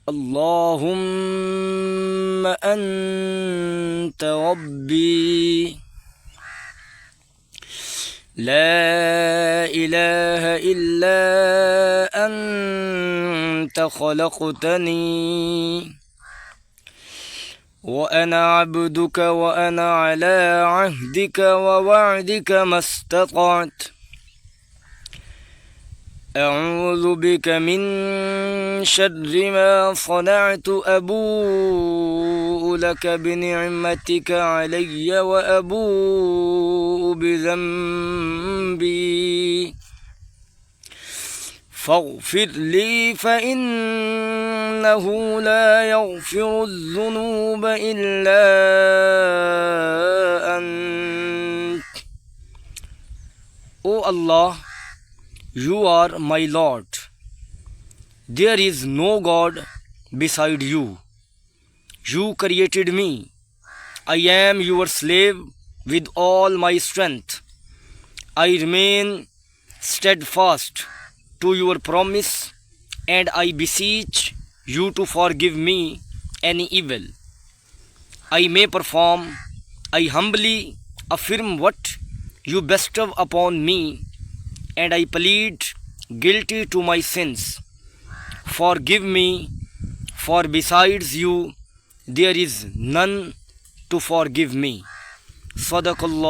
اللهم أنت ربي لا إله إلا أنت خلقتني وأنا عبدك وأنا على عهدك ووعدك ما استطعت أعوذ بك من شر ما صنعت أبوء لك بنعمتك علي وأبوء بذنبي فاغفر لي فإنه لا يغفر الذنوب إلا أنت. O Allah, You are my Lord. There is no God beside you. You created me. I am your slave with all my strength. I remain steadfast to your promise, and I beseech you to forgive me any evil I may perform. I humbly affirm what you bestow upon me, and I plead guilty to my sins. Forgive me, for besides you there is none to forgive me. Sadaqallah.